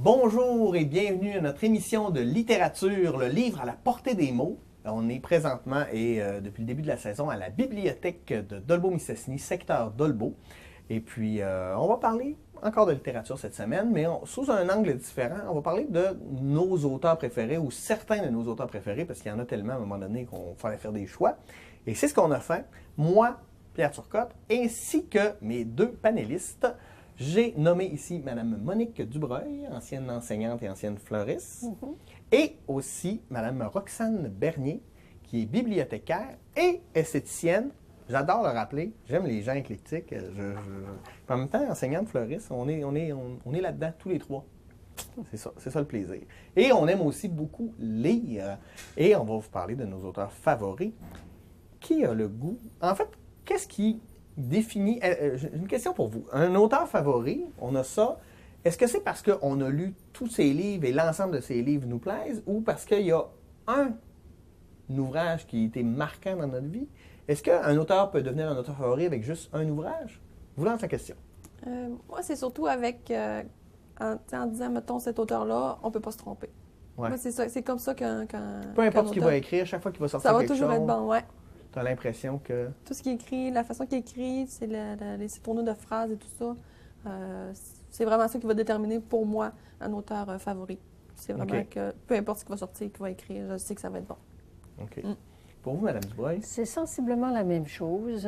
Bonjour et bienvenue à notre émission de littérature, le livre à la portée des mots. On est présentement et depuis le début de la saison à la bibliothèque de Dolbeau-Mistassini, secteur Dolbeau. Et puis, on va parler encore de littérature cette semaine, mais sous un angle différent. On va parler de nos auteurs préférés ou certains de nos auteurs préférés, parce qu'il y en a tellement à un moment donné qu'on fallait faire des choix. Et c'est ce qu'on a fait. Moi, Pierre Turcotte, ainsi que mes deux panélistes. J'ai nommé ici Mme Monique Dubreuil, ancienne enseignante et ancienne fleuriste, et aussi Mme Roxane Bernier, qui est bibliothécaire et esthéticienne. J'adore le rappeler, j'aime les gens éclectiques. En même temps, enseignante fleuriste, on est là-dedans tous les trois. C'est ça le plaisir. Et on aime aussi beaucoup lire. Et on va vous parler de nos auteurs favoris. Qui a le goût? En fait, qu'est-ce qui définit... J'ai une question pour vous. Un auteur favori, on a ça. Est-ce que c'est parce qu'on a lu tous ses livres et l'ensemble de ses livres nous plaisent ou parce qu'il y a un ouvrage qui a été marquant dans notre vie? Est-ce qu'un auteur peut devenir un auteur favori avec juste un ouvrage? Je vous lance la question. Moi, c'est surtout avec... en disant, mettons, cet auteur-là, on ne peut pas se tromper. Ouais. Moi, c'est comme ça qu'un Peu importe ce qu'il auteur... va écrire, chaque fois qu'il va sortir Ça va quelque toujours chose, être bon, ouais. tu as l'impression que... Tout ce qu'il écrit, la façon qu'il écrit, c'est les tournures de phrases et tout ça. C'est vraiment ça qui va déterminer pour moi un auteur favori. C'est vraiment que peu importe ce qu'il va sortir, qu'il va écrire, je sais que ça va être bon. OK. Pour vous, Mme Dubreuil? C'est sensiblement la même chose.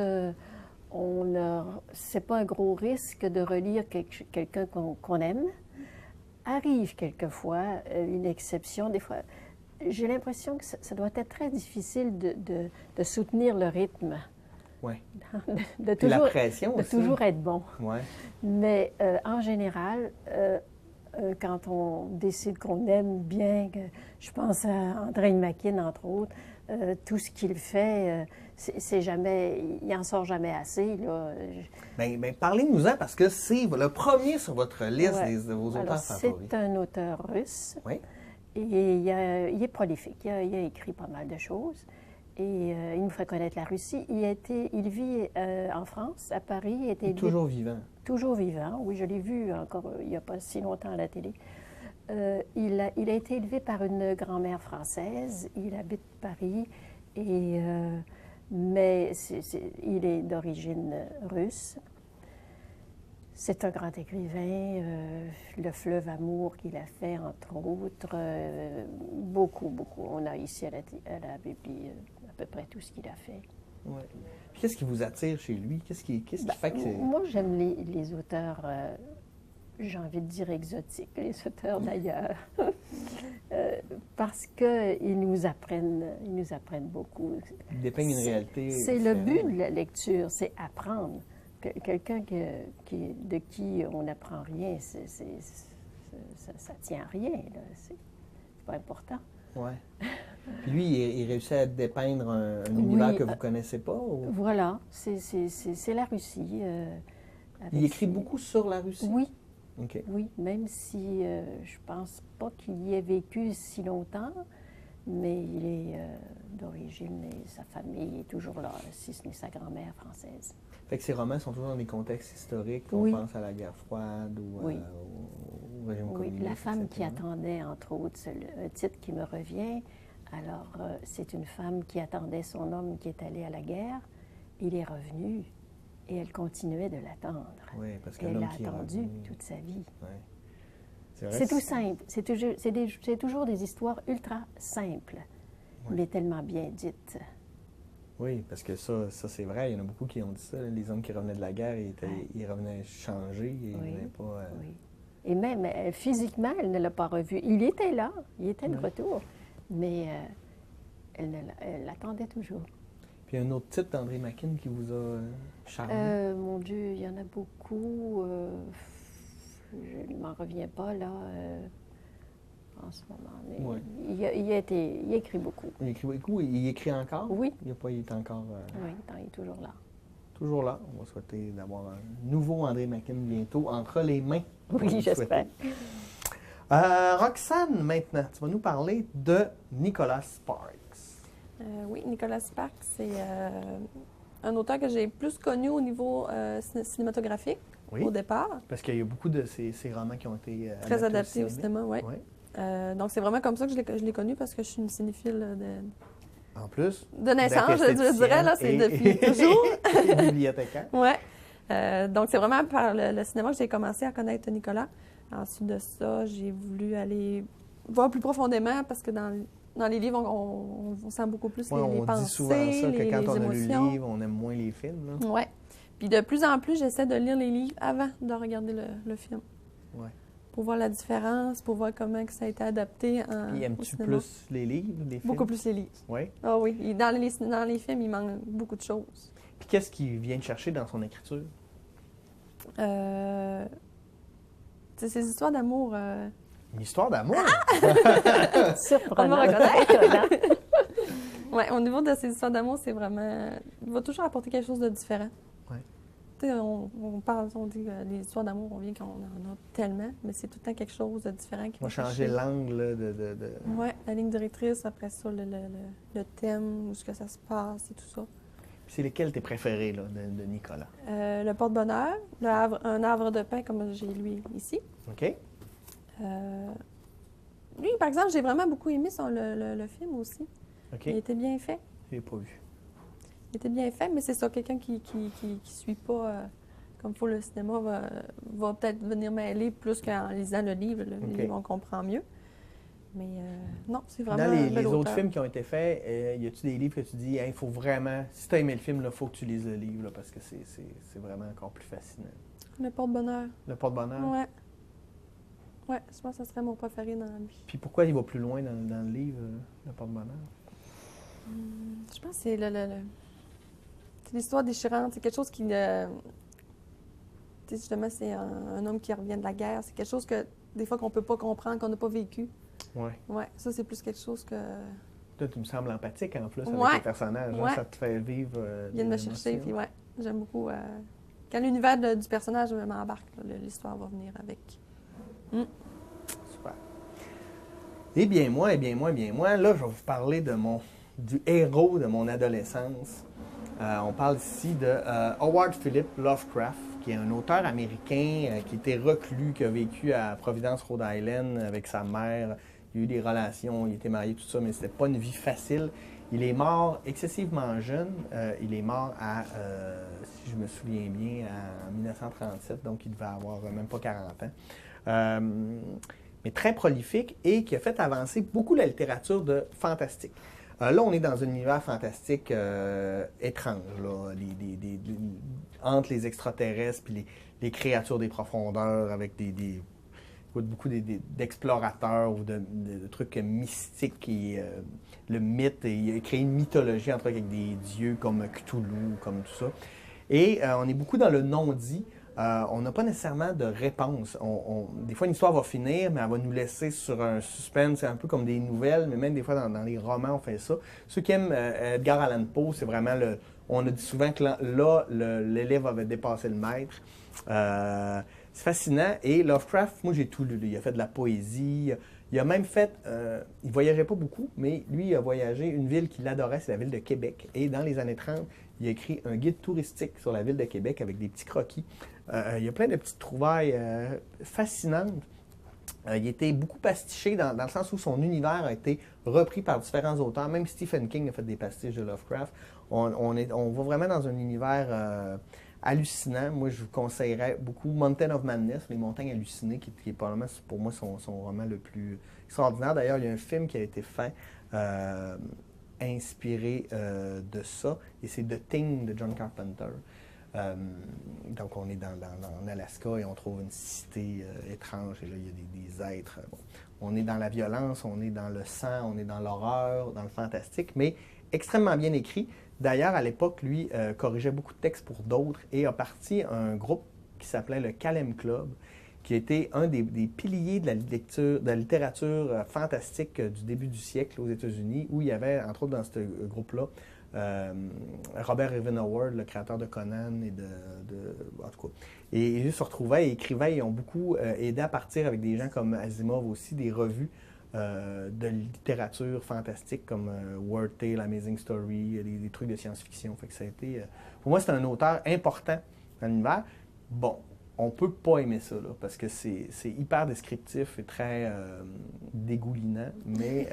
C'est pas un gros risque de relire quelqu'un qu'on aime. Arrive quelquefois une exception. Des fois, j'ai l'impression que ça doit être très difficile de soutenir le rythme. Oui. De la pression de aussi. toujours être bon. Ouais. Mais en général, quand on décide qu'on aime bien, je pense à André Makin, entre autres, tout ce qu'il fait, c'est jamais, il n'en sort jamais assez. Là. Ben, parlez-nous-en parce que c'est le premier sur votre liste de vos auteurs Alors, favoris. c'est un auteur russe. Oui. Et il est prolifique. Il a écrit pas mal de choses. Et il nous fait connaître la Russie. Il vit en France, à Paris. Il est toujours vivant. Toujours vivant, oui, je l'ai vu encore il n'y a pas si longtemps à la télé. Il a été élevé par une grand-mère française. Il habite Paris, mais il est d'origine russe. C'est un grand écrivain. Le fleuve Amour qu'il a fait, entre autres. Beaucoup. On a ici à la Bibli à peu près tout ce qu'il a fait. Ouais. Qu'est-ce qui vous attire chez lui? Qu'est-ce qui fait que c'est... Moi, j'aime les auteurs, j'ai envie de dire exotiques, les auteurs d'ailleurs, parce qu'ils nous apprennent beaucoup. Ils dépeignent une réalité. C'est le but de la lecture, c'est apprendre. Quelqu'un de qui on n'apprend rien, ça tient à rien, c'est pas important. Oui. Puis lui, il réussit à dépeindre un univers que vous ne connaissez pas? Ou... Voilà, c'est la Russie. Il écrit beaucoup sur la Russie? Oui. Okay. Oui, même si je pense pas qu'il y ait vécu si longtemps, mais il est d'origine et sa famille est toujours là, si ce n'est sa grand-mère française. Fait que ces romans sont toujours dans des contextes historiques. On pense à la guerre froide ou au régime communiste. La femme etc. qui attendait, entre autres, c'est un titre qui me revient. Alors, c'est une femme qui attendait son homme qui est allé à la guerre. Il est revenu et elle continuait de l'attendre. Oui, parce qu'elle l'a attendu toute sa vie. Oui. C'est tout simple. C'est toujours des histoires ultra simples, mais tellement bien dites. Oui, parce que ça c'est vrai. Il y en a beaucoup qui ont dit ça. Les hommes qui revenaient de la guerre, ils revenaient changés. Ils revenaient pas... Oui. Et même physiquement, elle ne l'a pas revu. Il était là, il était de retour, mais elle l'attendait toujours. Puis un autre titre d'André Makin qui vous a charmé? Mon Dieu, il y en a beaucoup. Je ne m'en reviens pas, là, en ce moment. Mais il écrit beaucoup. Il écrit beaucoup. Il écrit encore? Oui. Il est encore... Oui, il est toujours là. Toujours là. On va souhaiter d'avoir un nouveau André Makin bientôt entre les mains. Oui, j'espère. Roxane, maintenant, tu vas nous parler de Nicholas Sparks. Oui, Nicholas Sparks, c'est un auteur que j'ai plus connu au niveau cinématographique. Oui. au départ. Parce qu'il y a beaucoup de ces romans qui ont été Très adaptés au cinéma, oui. Ouais. Donc, c'est vraiment comme ça que je l'ai connu parce que je suis une cinéphile En plus, de naissance, d'être je dirais. Là, c'est esthéticienne depuis toujours. et bibliothécaire. Oui. Donc, c'est vraiment par le cinéma que j'ai commencé à connaître Nicolas. Ensuite de ça, j'ai voulu aller voir plus profondément parce que dans les livres, on sent beaucoup plus Ouais, les on pensées, dit souvent ça, que quand les on a lu émotions. le livre, on aime moins les films. Oui. Puis de plus en plus, j'essaie de lire les livres avant de regarder le film. Ouais. Pour voir la différence, pour voir comment que ça a été adapté Puis au aimes-tu cinéma. plus les livres, les films? Beaucoup plus les livres. Oui. Ah oui. Et dans les films, il manque beaucoup de choses. Puis qu'est-ce qu'il vient de chercher dans son écriture? Ces histoires d'amour... Une histoire d'amour? Surprenant. On me reconnaît. Étonnant. Oui, au niveau de ces histoires d'amour, c'est vraiment... Il va toujours apporter quelque chose de différent. Ouais. Tu sais, on dit que les histoires d'amour, on vient qu'on en a tellement, mais c'est tout le temps quelque chose de différent qui On va va changer chercher. l'angle là, de... Oui, la ligne directrice, après ça, le thème, où est-ce que ça se passe et tout ça. Puis c'est lesquels tes préférés là, de Nicolas? Le porte-bonheur, un havre de pain comme j'ai lui ici. OK? Lui, par exemple, j'ai vraiment beaucoup aimé le film aussi. OK? Il était bien fait. Je l'ai pas vu. Il était bien fait, mais c'est ça, quelqu'un qui suit pas comme il faut le cinéma va peut-être venir mêler plus qu'en lisant le livre. Le OK. livre, on comprend mieux. Mais non, c'est vraiment Dans un les bel autres auteur. films qui ont été faits, y a-tu des livres que tu dis, il faut vraiment, si tu as aimé le film, il faut que tu lises le livre là, parce que c'est vraiment encore plus fascinant. Le porte-bonheur. Le porte-bonheur. Ouais. Ouais, je pense que ce serait mon préféré dans lui. Puis pourquoi il va plus loin dans le livre, le porte-bonheur? Je pense que c'est c'est l'histoire déchirante. C'est quelque chose qui... tu sais, justement, c'est un homme qui revient de la guerre. C'est quelque chose que, des fois, qu'on peut pas comprendre, qu'on n'a pas vécu. Oui. Ouais, ça, c'est plus quelque chose que... Toi, tu me sembles empathique en plus Ouais. avec les personnages. hein, Ouais. ça te fait vivre. Il vient de me des chercher, émotions. puis ouais, j'aime beaucoup... quand l'univers du personnage m'embarque, là, l'histoire va venir avec. Super. Eh bien moi, là, je vais vous parler du héros de mon adolescence. On parle ici de Howard Philip Lovecraft, qui est un auteur américain qui était reclus, qui a vécu à Providence, Rhode Island avec sa mère. Il a eu des relations, il était marié, tout ça, mais c'était pas une vie facile. Il est mort excessivement jeune. Il est mort si je me souviens bien, en 1937, donc il devait avoir même pas 40 ans. Mais très prolifique et qui a fait avancer beaucoup la littérature de fantastique. Là, on est dans un univers fantastique étrange, là, entre les extraterrestres et les créatures des profondeurs, avec beaucoup d'explorateurs ou de trucs mystiques et le mythe. Et il a créé une mythologie entre avec des dieux comme Cthulhu, comme tout ça. Et on est beaucoup dans le non-dit. On n'a pas nécessairement de réponse. Des fois, une histoire va finir, mais elle va nous laisser sur un suspense. C'est un peu comme des nouvelles, mais même des fois dans les romans, on fait ça. Ceux qui aiment Edgar Allan Poe, c'est vraiment on a dit souvent que là, l'élève avait dépassé le maître. C'est fascinant. Et Lovecraft, moi, j'ai tout lu. Il a fait de la poésie. Il a même fait... il voyageait pas beaucoup, mais lui, il a voyagé. Une ville qu'il adorait, c'est la ville de Québec. Et dans les années 30, il a écrit un guide touristique sur la ville de Québec avec des petits croquis. Il y a plein de petites trouvailles fascinantes. Il était beaucoup pastiché dans le sens où son univers a été repris par différents auteurs. Même Stephen King a fait des pastiches de Lovecraft. On va vraiment dans un univers hallucinant. Moi, je vous conseillerais beaucoup Mountain of Madness, Les Montagnes hallucinées, qui est probablement pour moi son roman le plus extraordinaire. D'ailleurs, il y a un film qui a été fait inspiré de ça, et c'est The Thing de John Carpenter. Donc, on est en Alaska et on trouve une cité étrange, et là, il y a des êtres. Bon. On est dans la violence, on est dans le sang, on est dans l'horreur, dans le fantastique, mais extrêmement bien écrit. D'ailleurs, à l'époque, lui, corrigeait beaucoup de textes pour d'autres et a parti un groupe qui s'appelait le Kalem Club, qui était un des piliers de la littérature fantastique du début du siècle aux États-Unis, où il y avait, entre autres dans ce groupe-là, Robert Evan Howard, le créateur de Conan en tout cas. Et ils se retrouvaient et écrivaient et ont beaucoup aidé à partir avec des gens comme Asimov aussi, des revues de littérature fantastique comme Weird Tale, Amazing Story, des trucs de science-fiction. Fait que ça a été, pour moi, c'est un auteur important dans l'univers. Bon, on peut pas aimer ça, là, parce que c'est hyper descriptif et très dégoulinant, mais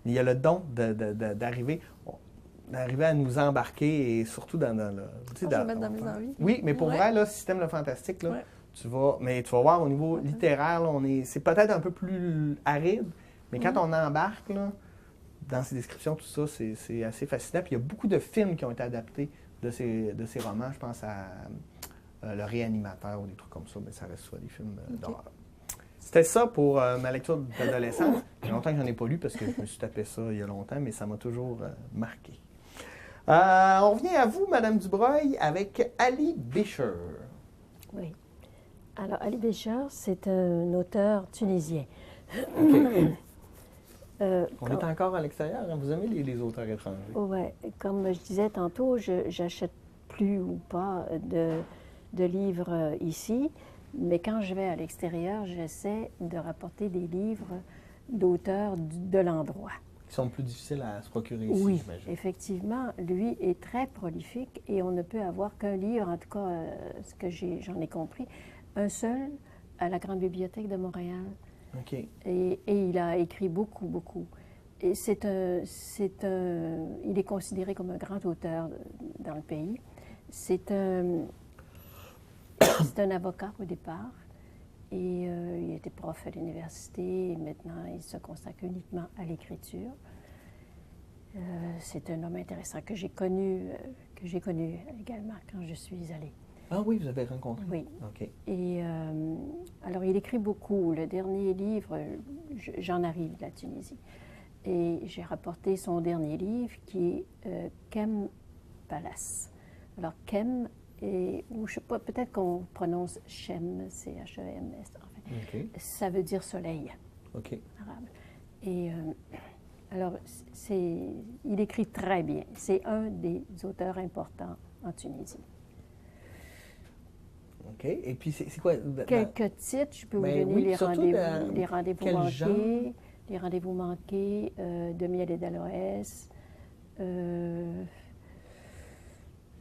il y a le don d'arriver à nous embarquer et surtout dans le... Je vais mettre dans mes envies. Oui, mais pour vrai, là, si tu aimes le fantastique, là, tu vas voir au niveau littéraire, là, c'est peut-être un peu plus aride, mais quand on embarque là, dans ces descriptions, tout ça, c'est assez fascinant. Puis il y a beaucoup de films qui ont été adaptés de ces romans. Je pense à Le Réanimateur ou des trucs comme ça, mais ça reste soit des films d'horreur. C'était ça pour ma lecture d'adolescence. Il y a longtemps que je n'en ai pas lu parce que je me suis tapé ça il y a longtemps, mais ça m'a toujours marqué. On revient à vous, Madame Dubreuil, avec Ali Bécher. Oui. Alors, Ali Bécher, c'est un auteur tunisien. Okay. On est encore à l'extérieur, hein? Vous aimez les auteurs étrangers? Oui, comme je disais tantôt, j'achète plus ou pas de livres ici, mais quand je vais à l'extérieur, j'essaie de rapporter des livres d'auteurs de l'endroit. Qui sont plus difficiles à se procurer ici, oui, j'imagine. effectivement, lui est très prolifique et on ne peut avoir qu'un livre, en tout cas, ce que j'en ai compris, un seul à la Grande Bibliothèque de Montréal. OK. Et il a écrit beaucoup, beaucoup. Et il est considéré comme un grand auteur dans le pays. C'est un avocat au départ. Et il était prof à l'université et maintenant il se consacre uniquement à l'écriture. C'est un homme intéressant que j'ai connu également quand je suis allée. Ah oui, vous avez rencontré? Oui. OK. Et alors il écrit beaucoup. Le dernier livre, j'en arrive de la Tunisie. Et j'ai rapporté son dernier livre qui est Kem Palace. Alors Kem, ou je sais pas, peut-être qu'on prononce Chem, C-H-E-M-S, en fait. Okay. Ça veut dire soleil, arabe. Et alors, il écrit très bien. C'est un des auteurs importants en Tunisie. OK. Et puis, c'est quoi? Quelques titres, je peux vous donner les rendez-vous manqués. Genre? Les rendez-vous manqués de Miel et d'Aloès.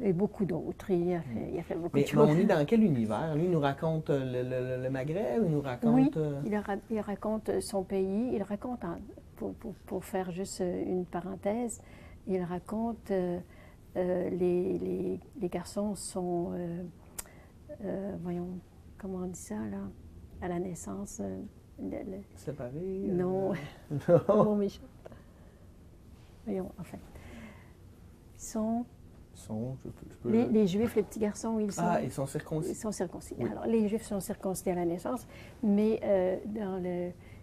Et beaucoup d'autres. Il a fait beaucoup de choses. Mais on est dans quel univers? Lui, il nous raconte le Maghreb, il nous raconte... Oui, il raconte son pays. Il raconte, pour faire juste une parenthèse, il raconte les garçons sont... voyons, comment on dit ça, là? À la naissance... Séparés? Non. Non. Méchant. Voyons, enfin. Ils sont... Les Juifs, les petits garçons, ils sont... Ah, ils sont circoncis. Ils sont circoncis. Oui. Alors, les Juifs sont circoncis à la naissance, mais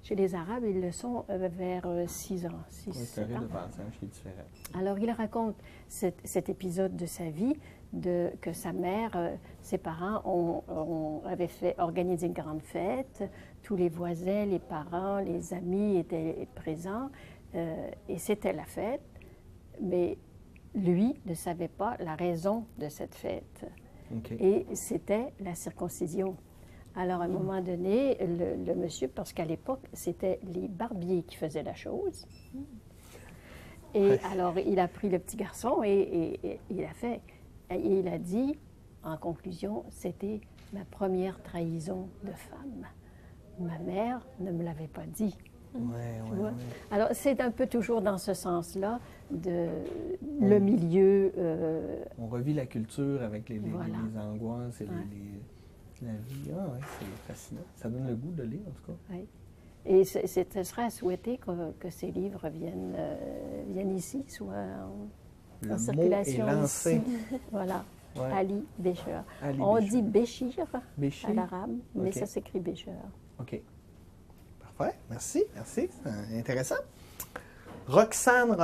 chez les Arabes, ils le sont vers 6 ans. 6, oui, c'est terrible de penser chez les différents. Alors, il raconte cet épisode de sa vie, que sa mère, ses parents avaient organisé une grande fête. Tous les voisins, les parents, les amis étaient présents, et c'était la fête, mais... Lui ne savait pas la raison de cette fête. Okay. Et c'était la circoncision. Alors, à un moment donné, le monsieur, parce qu'à l'époque, c'était les barbiers qui faisaient la chose. Et alors, il a pris le petit garçon et il a fait. Et il a dit, en conclusion, c'était ma première trahison de femme. Ma mère ne me l'avait pas dit. Ouais. Alors, c'est un peu toujours dans ce sens-là, le milieu... on revit la culture avec les angoisses et ouais. la vie. Ah oui, c'est fascinant. Ça donne le goût de lire, en tout cas. Oui. Et ce serait à souhaiter que ces livres viennent ici, soient en circulation ici. Voilà. Ouais. Ali Bécher. On dit Béchir à l'arabe, mais ça s'écrit Bécher. OK. Parfait. Merci. C'est intéressant. Roxane,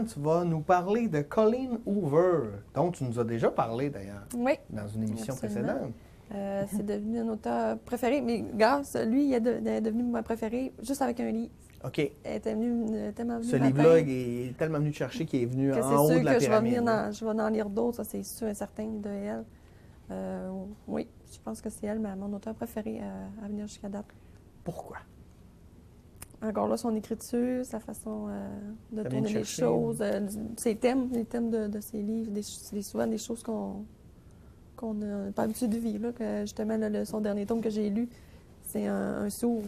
tu vas nous parler de Colleen Hoover, dont tu nous as déjà parlé d'ailleurs dans une émission précédente. C'est devenu un auteur préféré, mais grâce, lui, il est devenu mon préféré juste avec un livre. OK. Elle était venue tellement venue. Ce livre-là, il est tellement venu te chercher qu'il est venu en haut de la pyramide. Je vais en lire d'autres, ça c'est sûr et certain de elle. Oui, je pense que c'est elle, mon auteur préféré à venir jusqu'à date. Pourquoi? Encore là, son écriture, sa façon de tourner les choses, ses thèmes, les thèmes de ses livres, c'est souvent des choses qu'on qu'on a pas l'habitude de vivre. Là, que justement, là, son dernier tome que j'ai lu, c'est un sourd.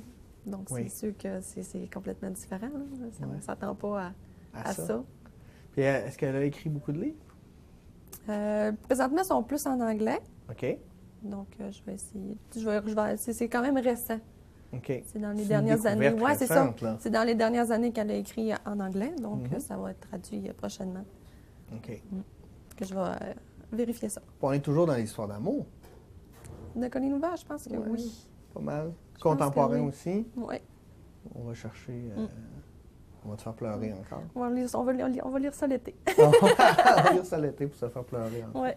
Donc, Oui. c'est sûr que c'est complètement différent. Là. On Ouais. ne s'attend pas à ça. Puis, est-ce qu'elle a écrit beaucoup de livres? Présentement, ils sont plus en anglais. OK. Donc, je vais essayer. C'est quand même récent. OK. C'est dans les C'est dernières une années. découverte Oui, c'est ça. récente, là. C'est dans les dernières années qu'elle a écrit en anglais. Donc, Mhm. ça va être traduit prochainement. OK. Que je vais vérifier ça. Puis on est toujours dans l'histoire d'amour. De Colleen Hoover, je pense que Ouais. oui. Pas mal. pense Contemporain que oui. aussi. Oui. On va chercher... On va te faire pleurer encore. On va lire ça l'été. On va lire ça l'été pour se faire pleurer encore. Oui.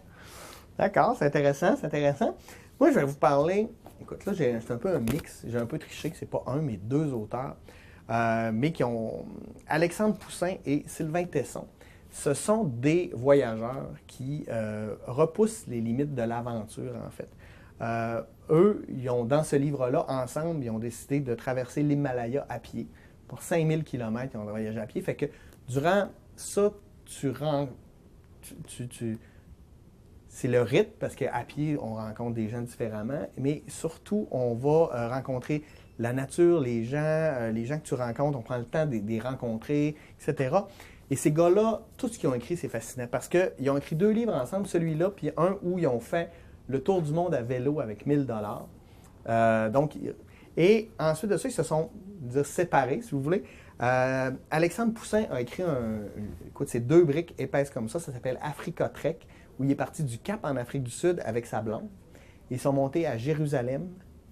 D'accord, c'est intéressant, c'est intéressant. Moi, je vais vous parler... Écoute, là, c'est un peu un mix. J'ai un peu triché que c'est pas un, mais deux auteurs. Mais qui ont... Alexandre Poussin et Sylvain Tesson. Ce sont des voyageurs qui repoussent les limites de l'aventure, en fait. Eux, dans ce livre-là, ensemble, ils ont décidé de traverser l'Himalaya à pied. Pour 5000 km, ils ont voyagé à pied. Fait que durant ça, c'est le rythme, parce qu'à pied, on rencontre des gens différemment, mais surtout, on va rencontrer la nature, les gens que tu rencontres, on prend le temps de les rencontrer, etc. Et ces gars-là, tout ce qu'ils ont écrit, c'est fascinant, parce qu'ils ont écrit 2 livres ensemble, celui-là, puis un où ils ont fait le tour du monde à vélo avec 1000 $. Et ensuite de ça, ils se sont séparés, si vous voulez. Alexandre Poussin a écrit écoute, c'est 2 briques épaisses comme ça s'appelle Africa Trek, où il est parti du Cap en Afrique du Sud avec sa blonde. Ils sont montés à Jérusalem,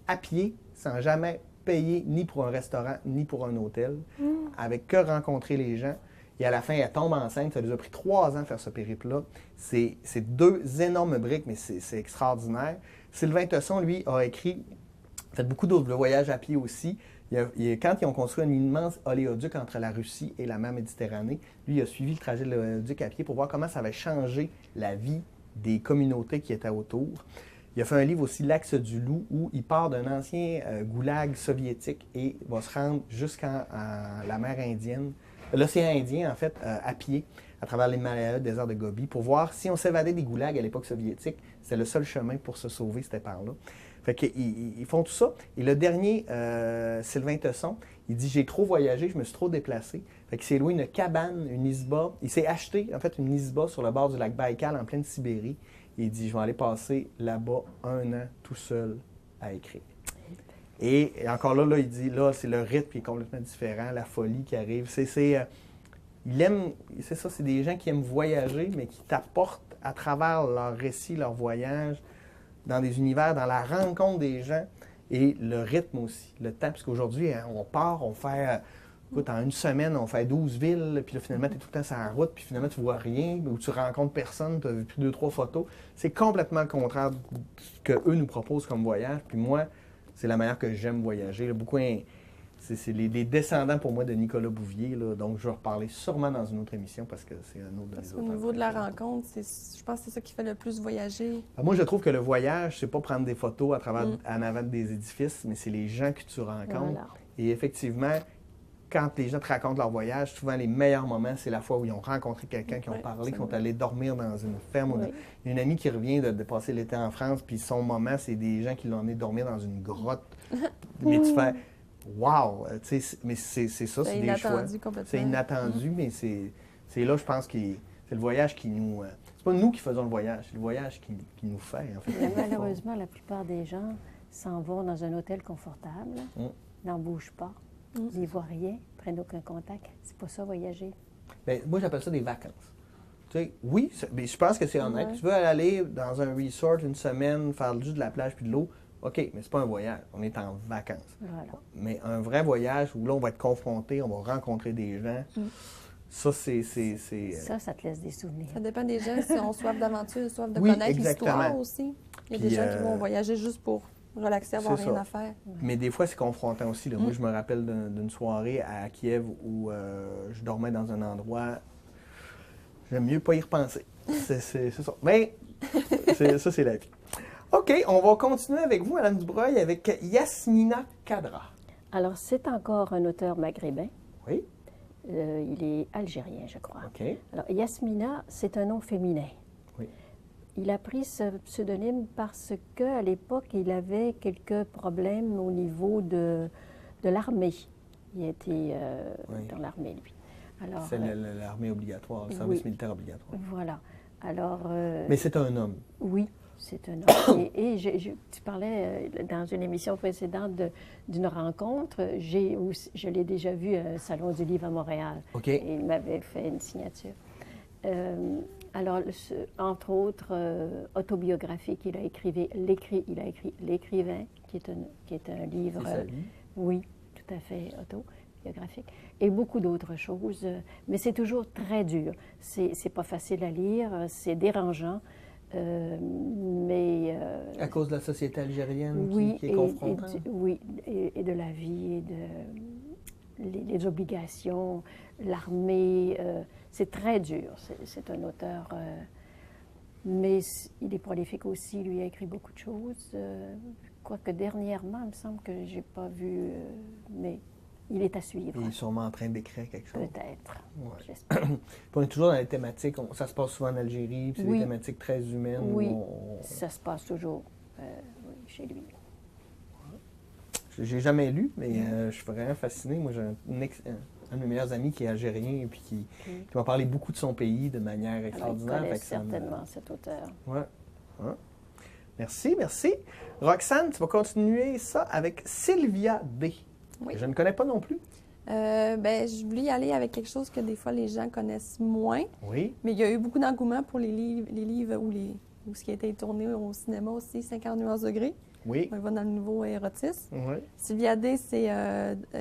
à pied, sans jamais payer ni pour un restaurant, ni pour un hôtel, avec que rencontrer les gens. Et à la fin, elle tombe enceinte. Ça lui a pris 3 ans de faire ce périple-là. C'est 2 énormes briques, mais c'est extraordinaire. Sylvain Tesson, lui, a fait beaucoup d'autres voyages à pied aussi. Quand ils ont construit un immense oléoduc entre la Russie et la mer Méditerranée, lui, il a suivi le trajet de l'oléoduc à pied pour voir comment ça avait changé la vie des communautés qui étaient autour. Il a fait un livre aussi, L'Axe du Loup, où il part d'un ancien goulag soviétique et va se rendre jusqu'à la mer Indienne, l'océan Indien, en fait, à pied, à travers l'Himalaya, le désert de Gobi, pour voir si on s'évadait des goulags à l'époque soviétique. C'était le seul chemin pour se sauver, c'était par là. Fait qu'ils font tout ça. Et le dernier, Sylvain Tesson, il dit « J'ai trop voyagé, je me suis trop déplacé. » Fait qu'il s'est loué une cabane, une isba. Il s'est acheté, en fait, une isba sur le bord du lac Baïkal, en pleine Sibérie. Et il dit « Je vais aller passer là-bas 1 an tout seul à écrire. » Et encore là, il dit « Là, c'est le rythme qui est complètement différent, la folie qui arrive. » Il aime, c'est ça, c'est des gens qui aiment voyager, mais qui t'apportent à travers leur récit, leur voyage, dans des univers, dans la rencontre des gens et le rythme aussi, le temps. Parce qu'aujourd'hui, on part, on fait, écoute, en 1 semaine, on fait 12 villes, puis là, finalement, tu es tout le temps sur la route, puis finalement, tu vois rien, ou tu rencontres personne, tu as vu plus 2-3 photos. C'est complètement le contraire de ce qu'eux nous proposent comme voyage. Puis moi, c'est la manière que j'aime voyager. Là, beaucoup, c'est les descendants pour moi de Nicolas Bouvier, là, donc je vais reparler sûrement dans une autre émission parce que c'est un autre de mes Parce qu'au auteurs niveau de la préférés. rencontre, je pense que c'est ça qui fait le plus voyager. Moi, je trouve que le voyage, c'est pas prendre des photos à travers en avant des édifices, mais c'est les gens que tu rencontres. Voilà. Et effectivement, quand les gens te racontent leur voyage, souvent les meilleurs moments, c'est la fois où ils ont rencontré quelqu'un, qui ont Oui, parlé, qui sont absolument. allés dormir dans une ferme. Oui. Une amie qui revient de passer l'été en France, puis son moment, c'est des gens qui l'ont emmené dormir dans une grotte. Mais tu fais « Wow! » Mais c'est ça, c'est des choix. inattendu complètement. C'est inattendu, mais c'est là, je pense, que c'est le voyage qui nous... c'est pas nous qui faisons le voyage, c'est le voyage qui nous fait, en fait. Mais malheureusement, la plupart des gens s'en vont dans un hôtel confortable, n'en bougent pas, n'y voient rien, prennent aucun contact. C'est pas ça, voyager. Bien, moi, j'appelle ça des vacances. Tu sais, oui, mais je pense que c'est honnête. Ouais. Tu veux aller dans un resort 1 semaine, faire juste de la plage puis de l'eau, OK, mais c'est pas un voyage. On est en vacances. Voilà. Mais un vrai voyage où là, on va être confronté, on va rencontrer des gens, ça, c'est... Ça te laisse des souvenirs. Ça dépend des gens, si on soif d'aventure, soif de Oui, connaître exactement. l'histoire aussi. Il y a Puis, des gens qui vont voyager juste pour relaxer, avoir c'est rien ça. à faire. Mais des fois, c'est confrontant aussi. Là. Moi, je me rappelle d'une soirée à Kiev où je dormais dans un endroit... J'aime mieux pas y repenser. C'est ça. Mais ça, c'est la vie. OK, on va continuer avec vous, Mme Dubreuil, avec Yasmina Khadra. Alors, c'est encore un auteur maghrébin. Oui, Il est algérien, je crois. OK. Alors, Yasmina, c'est un nom féminin. Oui. Il a pris ce pseudonyme parce qu'à l'époque, il avait quelques problèmes au niveau de l'armée. Il était dans l'armée, lui. Alors, c'est l'armée obligatoire, le service militaire obligatoire. Voilà. Alors, mais c'est un homme. Oui, c'est un homme. Et tu parlais dans une émission précédente d'une rencontre. Je l'ai déjà vu à un salon du livre à Montréal. OK. Et il m'avait fait une signature. Alors, entre autres, autobiographique, il a écrit L'Écrivain, qui est un livre... C'est sa vie. Oui, tout à fait autobiographique. Et beaucoup d'autres choses. Mais c'est toujours très dur. C'est pas facile à lire, c'est dérangeant. Mais... à cause de la société algérienne oui, qui est confrontante? Oui, et de la vie, et les obligations, l'armée. C'est très dur. C'est un auteur... mais il est prolifique aussi. Lui a écrit beaucoup de choses. Quoique dernièrement, il me semble que je n'ai pas vu... mais il est à suivre. Il est sûrement en train d'écrire quelque chose. Peut-être. Ouais. J'espère. Puis on est toujours dans les thématiques. Ça se passe souvent en Algérie, puis c'est Oui. des thématiques très humaines. Oui, où ça se passe toujours oui, chez lui. J'ai jamais lu, mais je suis vraiment fasciné. Moi, j'ai un de mes meilleurs amis qui est algérien et puis qui m'a parlé beaucoup de son pays de manière extraordinaire. Il connaît certainement cet auteur. Oui. Ouais. Merci, merci. Roxane, tu vas continuer ça avec Sylvia D. Oui. Je ne connais pas non plus. Je voulais y aller avec quelque chose que des fois les gens connaissent moins. Oui. Mais il y a eu beaucoup d'engouement pour les livres ou ce qui a été tourné au cinéma aussi, 50 nuances degrés. Oui. On va dans le nouveau érotisme. Oui. Sylvia D, c'est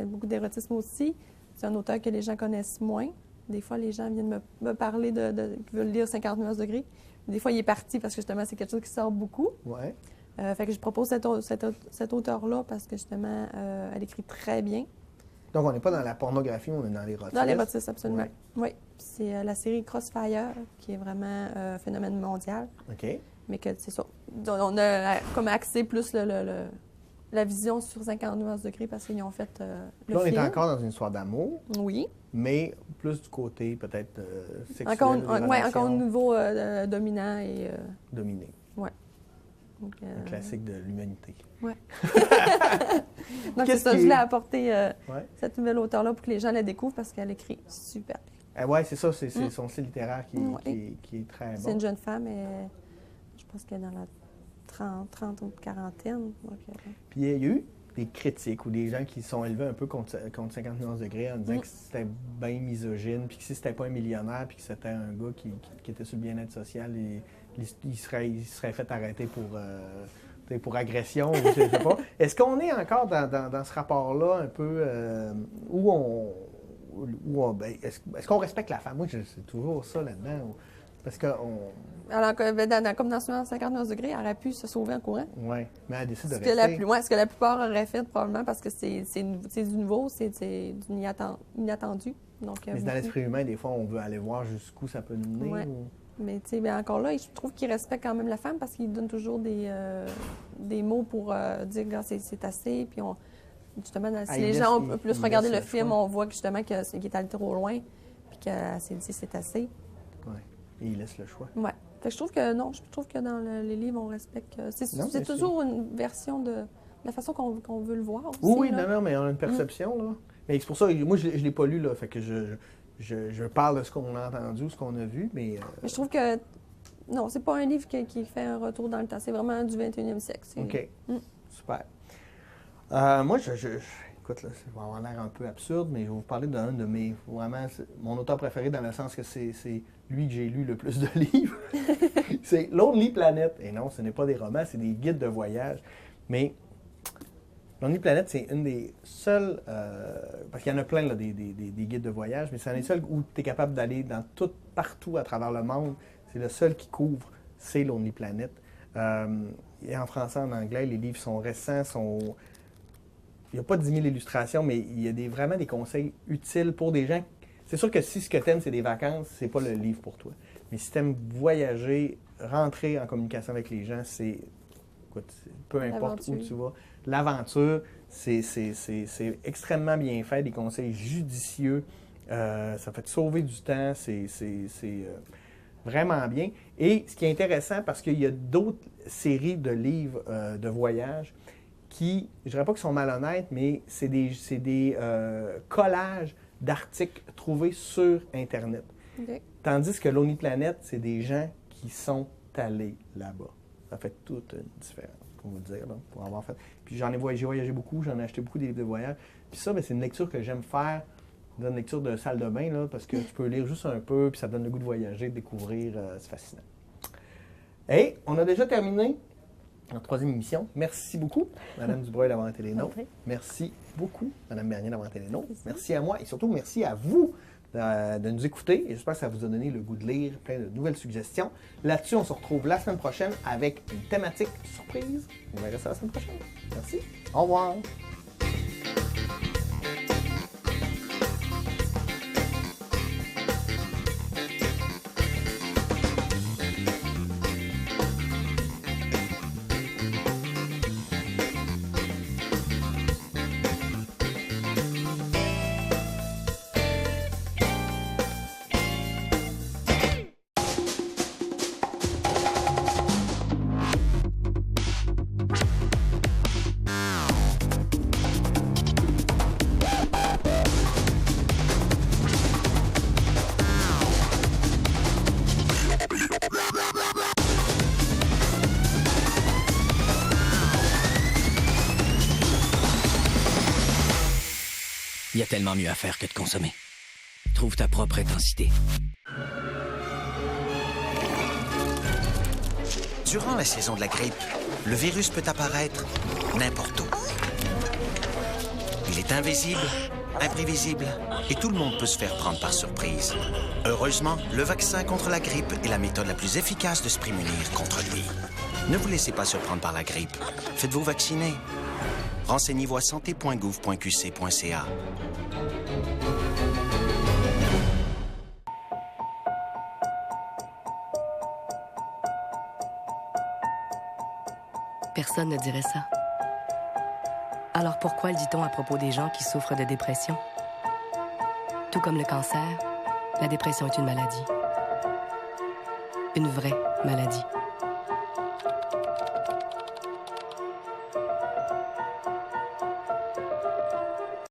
beaucoup d'érotisme aussi. C'est un auteur que les gens connaissent moins. Des fois, les gens viennent me parler qui veulent lire 50 nuances degrés. Des fois, il est parti parce que justement, c'est quelque chose qui sort beaucoup. Oui. Fait que je propose cet auteur-là parce que justement, elle écrit très bien. Donc, on n'est pas dans la pornographie, on est dans l'érotisme. Dans l'érotisme, absolument. Ouais. Oui. C'est la série Crossfire qui est vraiment un phénomène mondial. OK. Mais que c'est ça. On a comme axé plus la vision sur 50 nuances degrés parce qu'ils ont fait le Là, on film. est encore dans une histoire d'amour, Oui. mais plus du côté peut-être sexuel. Encore des relations un nouveau dominant et... dominé. donc, Un classique de l'humanité. Oui. Donc, c'est Qu'est-ce ça. qui Je est- voulais apporter Ouais. cette nouvelle auteure-là pour que les gens la découvrent parce qu'elle écrit super bien. Oui, c'est ça, c'est son style littéraire Ouais. qui est très C'est bon. une jeune femme et je pense qu'elle est dans la 30 ou quarantaine. Donc, Puis il y a eu des critiques ou des gens qui sont élevés un peu contre 50 nuances degrés en disant que c'était bien misogyne, puis que si c'était pas un millionnaire, puis que c'était un gars qui était sur le bien-être social, il serait fait arrêter pour agression, ou je sais pas. Est-ce qu'on est encore dans ce rapport-là un peu est-ce qu'on respecte la femme? Moi, c'est toujours ça là-dedans. Parce que alors, comme dans 50 nuances degrés, elle aurait pu se sauver en courant. Oui, mais elle décide de Ce rester. que la plupart auraient fait, probablement, parce que c'est du nouveau, c'est du inattendu. Donc, Mais c'est dans l'esprit humain, des fois, on veut aller voir jusqu'où ça peut nous mener. Ouais. Mais tu sais, encore là, je trouve qu'il respecte quand même la femme parce qu'il donne toujours des mots pour dire que c'est assez. Puis justement, si les gens ont plus regardé le film, on voit que justement qu'il est allé trop loin puis qu'elle s'est dit c'est assez. Oui, et il laisse le choix. Ouais. Fait que je trouve que non, je trouve que dans les livres, on respecte. C'est toujours une version de la façon qu'on veut le voir aussi. Oui, là. non, mais on a une perception, là. Mais c'est pour ça, moi, je ne l'ai pas lu, là. Fait que je parle de ce qu'on a entendu, ce qu'on a vu, mais... Mais je trouve que non, c'est pas un livre qui fait un retour dans le temps. C'est vraiment du 21e siècle. OK. Super. Moi, écoute, là, ça va avoir l'air un peu absurde, mais je vais vous parler d'un de mes... Vraiment, mon auteur préféré dans le sens que c'est lui que j'ai lu le plus de livres. C'est Lonely Planet. Et non, ce n'est pas des romans, c'est des guides de voyage. Mais Lonely Planet, c'est une des seules... parce qu'il y en a plein, là, des guides de voyage, mais c'est un des seuls où tu es capable d'aller partout à travers le monde. C'est le seul qui couvre, c'est Lonely Planet. Et en français, en anglais, les livres sont récents, il n'y a pas 10 000 illustrations, mais il y a vraiment des conseils utiles pour des gens. C'est sûr que si ce que tu aimes, c'est des vacances, c'est pas le livre pour toi. Mais si tu aimes voyager, rentrer en communication avec les gens, peu importe où tu vas. L'aventure, c'est extrêmement bien fait, des conseils judicieux. Ça fait te sauver du temps. Vraiment bien. Et ce qui est intéressant, parce qu'il y a d'autres séries de livres de voyage qui, je ne dirais pas qu'ils sont malhonnêtes, mais c'est des collages d'articles trouvés sur Internet. OK. Tandis que Lonely Planet, c'est des gens qui sont allés là-bas. Ça fait toute une différence, pour vous le dire. Là, pour avoir fait. Puis j'ai voyagé beaucoup, j'en ai acheté beaucoup des livres de voyage. Puis ça, c'est une lecture que j'aime faire. Une lecture de salle de bain, là, parce que tu peux lire juste un peu, puis ça donne le goût de voyager, de découvrir. C'est fascinant. Et on a déjà terminé notre 3e émission. Merci beaucoup, Mme Dubreuil, d'avoir été les nôtres. Merci beaucoup, Mme Bernier, d'avoir été les nôtres. Merci à moi et surtout merci à vous de nous écouter. Et j'espère que ça vous a donné le goût de lire, plein de nouvelles suggestions. Là-dessus, on se retrouve la semaine prochaine avec une thématique surprise. Vous verrez ça la semaine prochaine. Merci. Au revoir. Il y a tellement mieux à faire que de consommer. Trouve ta propre intensité. Durant la saison de la grippe, le virus peut apparaître n'importe où. Il est invisible, imprévisible, et tout le monde peut se faire prendre par surprise. Heureusement, le vaccin contre la grippe est la méthode la plus efficace de se prémunir contre lui. Ne vous laissez pas surprendre par la grippe. Faites-vous vacciner. Renseignez-vous à santé.gouv.qc.ca. Personne ne dirait ça. Alors pourquoi le dit-on à propos des gens qui souffrent de dépression? Tout comme le cancer, la dépression est une maladie. Une vraie maladie.